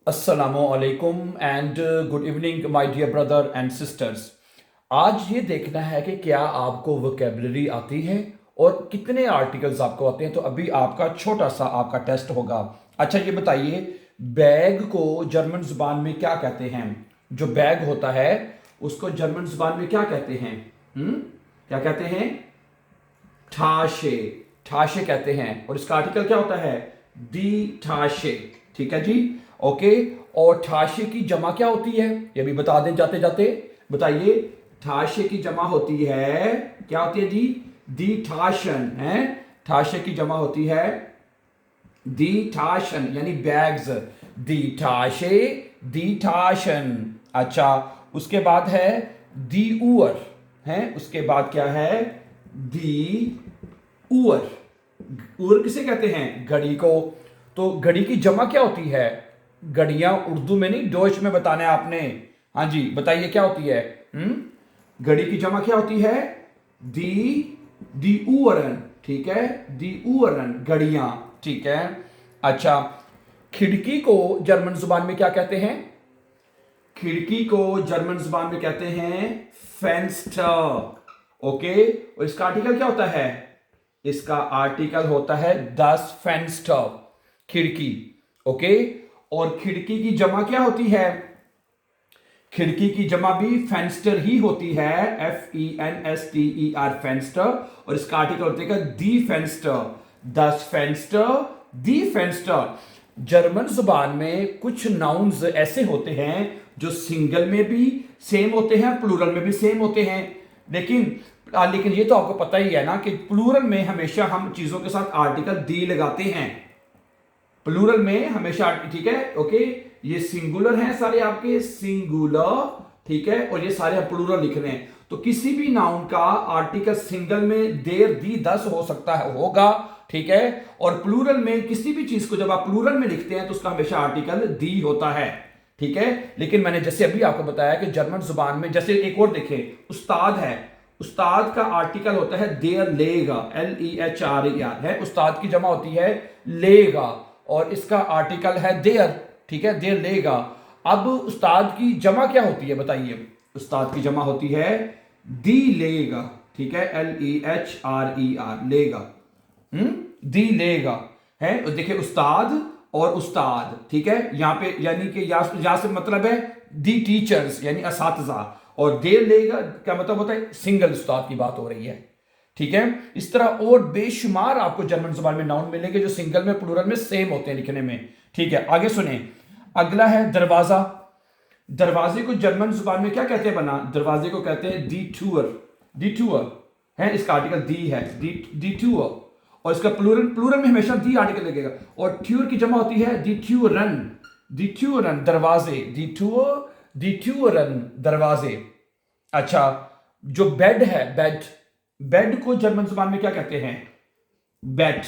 अस्सलामुअलैकुम and good evening my dear brother and sisters. आज ये देखना है कि क्या आपको वोकेबलरी आती है और कितने आर्टिकल्स आपको आते हैं। तो अभी आपका छोटा सा आपका टेस्ट होगा। अच्छा ये बताइए, बैग को जर्मन जुबान में क्या कहते हैं? जो बैग होता है उसको जर्मन जुबान में क्या कहते हैं? क्या कहते हैं? ठाशे। ठाशे कहते हैं। और इसका आर्टिकल क्या होता है? दी ठाशे। ठीक है जी। ओके। और ठाशे की जमा क्या होती है ये भी बता दें जाते जाते। बताइए, ठाशे की जमा होती है, क्या होती है जी? दी ठाशन है। ठाशे की जमा होती है दी ठाशन, यानी बैग्स। दी ठाशे, दी ठाशन। अच्छा, उसके बाद है दी उअर है। उसके बाद क्या है? दी उअर। उअर किसे कहते हैं? घड़ी को। तो घड़ी की जमा क्या होती है? घड़ियां उर्दू में नहीं, डोच में बताना है आपने। हाँ जी, बताइए क्या होती है? घड़ी की जमा क्या होती है? दी दी उअरन। ठीक है, दी उअरन, घड़ियां। ठीक है। अच्छा, खिड़की को जर्मन जुबान में क्या कहते हैं? खिड़की को जर्मन जुबान में कहते हैं फेंस्टर। ओके। और इसका आर्टिकल क्या होता है? इसका आर्टिकल होता है दस फेंस्टर, खिड़की। ओके। और खिड़की की जमा क्या होती है? खिड़की की जमा भी फेंस्टर ही होती है। FENSTER, Fenster. और इसका आर्टिकल होता है दी फेंस्टर, दस फेंस्टर, दी फेंस्टर। जर्मन जुबान में कुछ नाउन्स ऐसे होते हैं जो सिंगल में भी सेम होते हैं, प्लूरल में भी सेम होते हैं। लेकिन ये तो आपको पता ही है ना कि प्लूरल में हमेशा हम चीजों के साथ आर्टिकल दी लगाते हैं। प्लूरल में हमेशा, ठीक है। ओके। ये सिंगुलर हैं सारे आपके, सिंगुलर। ठीक है। और ये सारे प्लूरल लिख रहे हैं। तो किसी भी नाउन का आर्टिकल सिंगल में देर दी दस हो सकता है, होगा। ठीक है। और प्लूरल में किसी भी चीज को जब आप प्लूरल में लिखते हैं तो उसका हमेशा आर्टिकल दी होता है। ठीक है। लेकिन मैंने जैसे अभी आपको बताया कि जर्मन जुबान में, जैसे एक और देखें, उस्ताद है। उस्ताद का आर्टिकल होता है देर लेगा, LEHRER है। उस्ताद की जमा होती है लेगा और इसका आर्टिकल है देर। ठीक है, देर लेगा। अब उस्ताद की जमा क्या होती है बताइए? उस्ताद की जमा होती है दी लेगा। ठीक है, LEHRER, लेगा। दी लेगा है। और देखिए, उस्ताद और उस्ताद। ठीक है, यहां पे यानी कि यहां से मतलब है दी टीचर्स, यानी असातिज़ा। और देर लेगा क्या मतलब होता है? सिंगल उस्ताद की बात हो रही है। ठीक है। इस तरह और बेशुमार आपको जर्मन जुबान में नाउन मिलेंगे जो सिंगल में प्लूरल में सेम होते हैं लिखने में। ठीक है, आगे सुने। अगला है दरवाजा। दरवाजे को जर्मन जुबान में क्या कहते हैं बना? दरवाजे को कहते हैं दी टूअर। दी टूअर है। इसका आर्टिकल दी है, दी टूअर। और इसका प्लूरल, प्लूरल में हमेशा दी आर्टिकल लगेगा। और ट्यूर की जमा होती है दी ट्यूरन। दी ट्यूरन, दरवाजे। दी टूअर, दी ट्यूरन, दरवाजे। अच्छा, जो बेड है, बेड। बेड को जर्मन जुबान में क्या कहते हैं? बैट।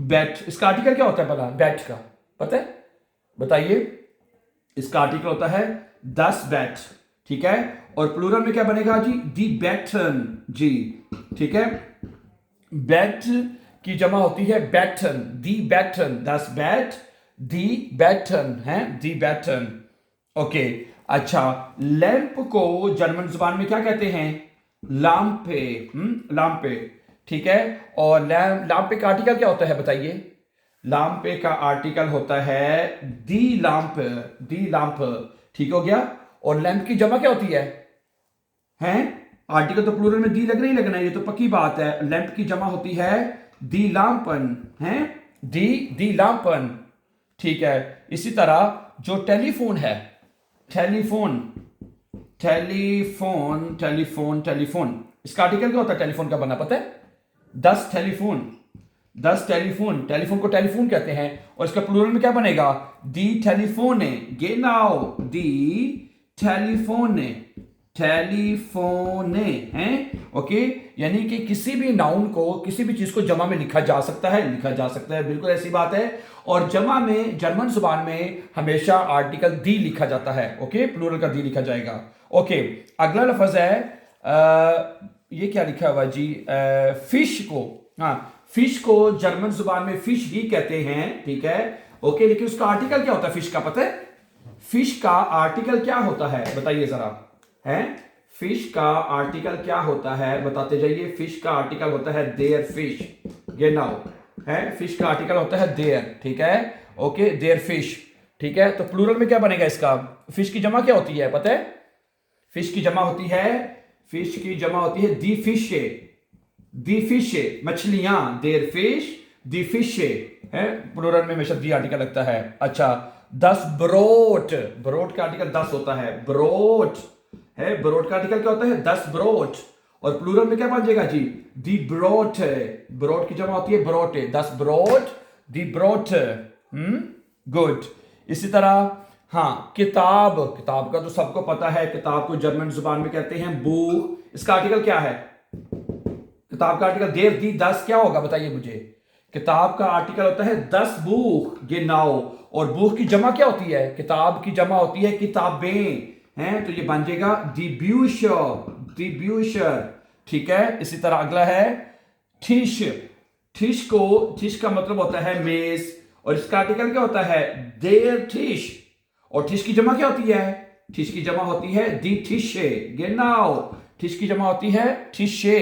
बैट। इसका आर्टिकल क्या होता है पता? बैट का पता है? बताइए। इसका आर्टिकल होता है दस बैट। ठीक है। और प्लूरल में क्या बनेगा जी? दी बैटन जी। ठीक है। बैट की जमा होती है बैटन, दी बैटन, दस बैट, दी बैटन है, दी बैटन। ओके। अच्छा, लैंप को जर्मन जुबान में क्या कहते हैं? लाम्पे। लाम्पे। ठीक है। और लाम्पे का आर्टिकल क्या होता है बताइए? लाम्पे का आर्टिकल होता है दी लाम्प। दी लाम्प। ठीक हो गया। और लैंप की जमा क्या होती है? हैं? आर्टिकल तो प्लूरल में दी लगना ही लगना है, ये तो पक्की बात है। लैंप की जमा होती है दी लाम्पन है। दी दी लाम्पन। ठीक है। इसी तरह जो टेलीफोन है, टेलीफोन, टेलीफोन, टेलीफोन, टेलीफोन। इसका आर्टिकल क्या होता है टेलीफोन का बना पता है? दस टेलीफोन। दस टेलीफोन। टेलीफोन को टेलीफोन कहते हैं। और इसका प्लूरल में क्या बनेगा? दी टेलीफोने। गेनाओ, दी टेलीफोने, टेलीफोने हैं। ओके। यानी कि किसी भी नाउन को, किसी भी चीज को जमा में लिखा जा सकता है, लिखा जा सकता है, बिल्कुल ऐसी बात है। और जमा में जर्मन जुबान में हमेशा आर्टिकल दी लिखा जाता है। ओके, प्लूरल का दी लिखा जाएगा। ओके। अगला लफ्ज है ये क्या लिखा हुआ जी? फिश को। हाँ, फिश को जर्मन जुबान में फिश ही कहते हैं। ठीक है। ओके, लेकिन उसका आर्टिकल क्या होता है फिश का, पता है? फिश का आर्टिकल क्या होता है बताइए जरा, है? फिश का आर्टिकल क्या होता है बताते जाइए। फिश का आर्टिकल होता है देयर फिश, ये नाउ है, फिश का आर्टिकल होता है देयर, ठीक है? ओके, देयर फिश, ठीक है? तो प्लूरल में क्या बनेगा इसका? फिश की जमा क्या होती है पता है? फिश की जमा होती है, फिश की जमा होती है दी फिशे, दी फिशे, मछलियां, देयर फिश, दी फिशे, है? प्लूरल में हमेशा दी आर्टिकल लगता है। अच्छा, 10 ब्रोट, ब्रोट का आर्टिकल 10 होता है, ब्रोट है, ब्रोट का आर्टिकल क्या होता है? 10 ब्रोट। और प्लूरल में क्या बन जाएगा जी? दी ब्रोट, ब्रोट की जमा होती है ब्रोट, 10 ब्रोट, दी ब्रोट। गुड। इसी तरह हाँ, किताब, किताब का तो सबको पता है, किताब को जर्मन जुबान में कहते हैं बुक। इसका आर्टिकल क्या है? किताब का आर्टिकल देर दी 10 क्या होगा बताइए मुझे? किताब का आर्टिकल होता है 10 बुक, ये नाउ। और बुक की जमा क्या होती है? किताब की जमा होती है किताबें, हैं? तो ये बन जाएगा दी ब्यूशर, दी ब्यूशर, ठीक है? इसी तरह अगला है ठिश, ठिश को, ठिश का मतलब होता है मेज, और इसका आर्टिकल क्या होता है? देर ठिश। और ठिश की जमा क्या होती है? ठिश की जमा होती है दी ठिशे, गेनाउ। ठिश की जमा होती है ठिशे।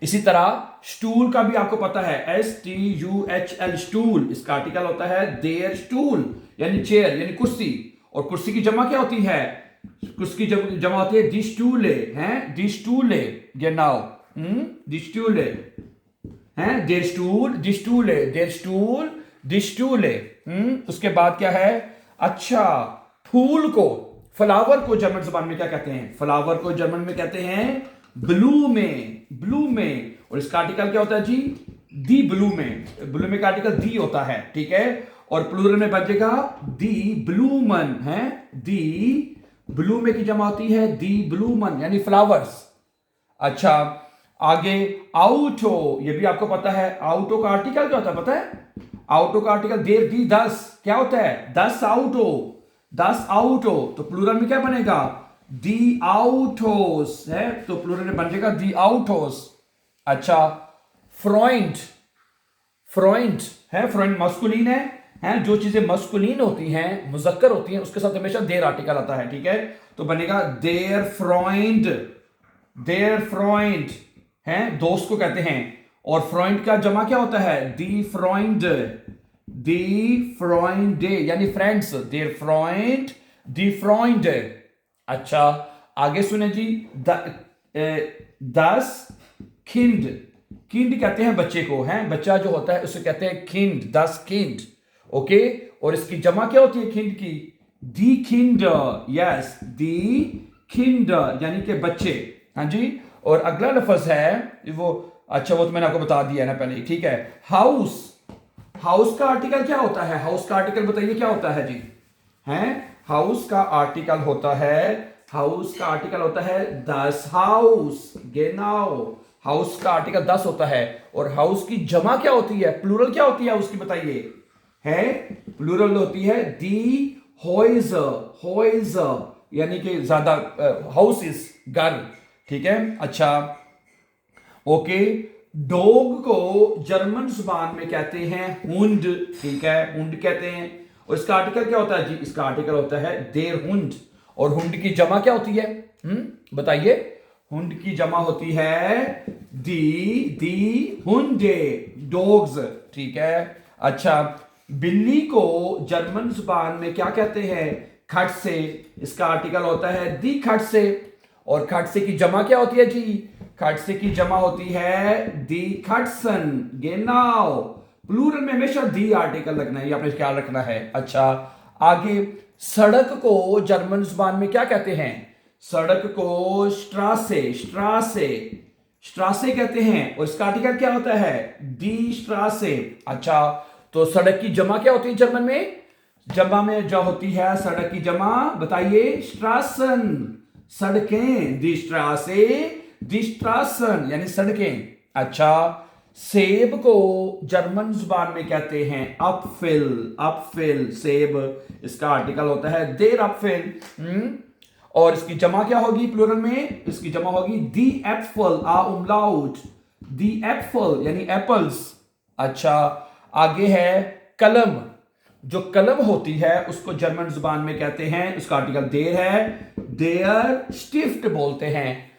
इसी तरह स्टूल का भी आपको पता है, STUHL, स्टूल। इसका आर्टिकल होता है देयर स्टूल, यानी चेयर, यानी कुर्सी। और कुर्सी की जमा क्या होती है? कुर्सी की जमा होती है दी स्टूले, हैं? दी स्टूले, गेनाउ, दी स्टूले, हैं? देयर स्टूल, दी स्टूले, देयर स्टूल, दी स्टूले। उसके बाद क्या है? अच्छा, फूल को, फ्लावर को जर्मन जुबान में क्या कहते हैं? फ्लावर को जर्मन में कहते हैं ब्लू में, ब्लू में। और इसका आर्टिकल क्या होता है जी? दी ब्लू में, ब्लू में का आर्टिकल दी होता है, ठीक है? और प्लूरल में बचेगा दी ब्लूमन, है? दी ब्लू में की जमा होती है दी ब्लूमन, यानी फ्लावर्स। अच्छा, आगे आउटो, ये भी आपको पता है। आउटो का आर्टिकल क्या होता है पता है? आउटो का आर्टिकल देर दी 10 क्या होता है? 10 आउटो, 10 आउटो। तो प्लूरल में क्या बनेगा? दी आउटोस, है? तो प्लूरल में बन जाएगा दी आउटोस। अच्छा, फ्रॉइंट, फ्रॉइंट है, फ्रॉइंट मस्कुलिन है, हैं? जो चीजें मस्कुलिन होती हैं, मुजक्कर होती हैं, उसके साथ हमेशा देर आर्टिकल आता है, ठीक है? तो बनेगा देयर फ्रॉइंड, देयर फ्रॉइंड, हैं? दोस्त को कहते हैं। और फ्रॉइंड का जमा क्या होता है? दी फ्रॉइंड, दी फ्रॉइंड, यानी फ्रेंड्स, देयर फ्रॉइंड, दी फ्रॉइंड। अच्छा, आगे सुने जी, 10 खिंड, किंड कहते हैं बच्चे को, हैं? बच्चा जो होता है उसे कहते हैं खिंड, 10 खिंड, ओके? और इसकी जमा क्या होती है खिंड की? दी किंडर, यस, दी किंडर, यानी कि बच्चे, हाँ जी। और अगला लफ्ज है वो, अच्छा वो तो मैंने आपको बता दिया ना पहले, ठीक है? हाउस, हाउस का आर्टिकल क्या होता है? हाउस का आर्टिकल बताइए क्या होता है जी? हैं? हाउस का आर्टिकल होता है, हाउस का आर्टिकल होता है 10 हाउस, गेनाउ। हाउस का आर्टिकल 10 होता है। और हाउस की जमा क्या होती है? प्लूरल क्या होती है उसकी बताइए? है, प्लूरल होती है दी होइजर, होइजर, यानी कि ज्यादा, हाउसेस, घर, ठीक है? अच्छा, ओके। डॉग को जर्मन जुबान में कहते हैं हुंड, ठीक है? हुंड कहते हैं। और इसका आर्टिकल क्या होता है जी? इसका आर्टिकल होता है देर हुंड। और हुंड की जमा क्या होती है? बताइए। हुंड की जमा होती है दी हुंडे, डॉग्स, ठीक है? अच्छा, बिल्ली को जर्मन जुबान में क्या कहते हैं? खट से। इसका आर्टिकल होता है दी खट से। और खट से की जमा क्या होती है जी? खट से की जमा होती है दी खटसन, गेनाउ। प्लूरल में हमेशा दी आर्टिकल लगना है, ये आपने ख्याल रखना है। अच्छा, आगे सड़क को जर्मन जुबान में क्या कहते हैं? सड़क को स्ट्रासे, स्ट्रासे, स्ट्रासे कहते हैं। और इसका आर्टिकल क्या होता है? दी स्ट्रासे। अच्छा, तो सड़क की जमा क्या होती है जर्मन में? जमा में जो होती है सड़क की जमा, बताइए? स्ट्रासन, सड़कें, दी स्ट्रासे, दी स्ट्रासन, यानी सड़कें। अच्छा, सेब को जर्मन जुबान में कहते हैं अपफिल, अपफिल, सेब। इसका आर्टिकल होता है देर अपफिल। और इसकी जमा क्या होगी प्लूरल में? इसकी जमा होगी दी एप्पल, आ उमलाउट, दी एप्पल, यानी एप्पल्स। अच्छा, आगे है कलम। जो कलम होती है उसको जर्मन जुबान में कहते हैं, उसका आर्टिकल देर है, देयर स्टिफ्ट बोलते हैं।